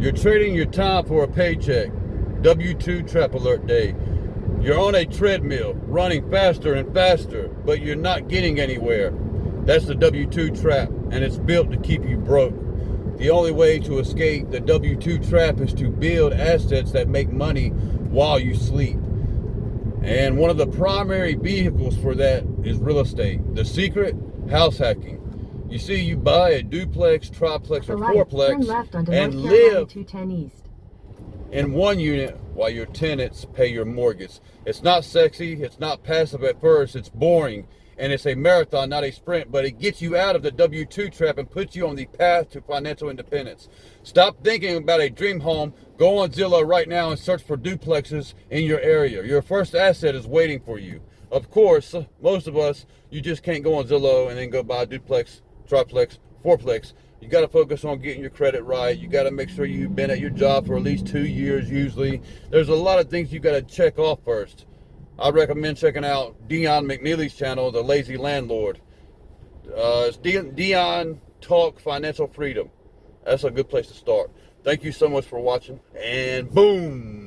You're trading your time for a paycheck. W-2 trap alert day. You're on a treadmill, running faster and faster, but you're not getting anywhere. That's the W-2 trap, and it's built to keep you broke. The only way to escape the W-2 trap is to build assets that make money while you sleep. And one of the primary vehicles for that is real estate. The secret, house hacking. You see, you buy a duplex, triplex, or fourplex and live in one unit while your tenants pay your mortgage. It's not sexy, it's not passive at first, it's boring, and it's a marathon, not a sprint, but it gets you out of the W-2 trap and puts you on the path to financial independence. Stop thinking about a dream home. Go on Zillow right now and search for duplexes in your area. Your first asset is waiting for you. Of course, most of us, you just can't go on Zillow and then go buy a duplex, triplex, fourplex. You got to focus on getting your credit right. You got to make sure you've been at your job for at least 2 years usually. There's a lot of things you got to check off first. I recommend checking out Dion McNeely's channel, The Lazy Landlord. It's Dion Talk Financial Freedom. That's a good place to start. Thank you so much for watching, and boom!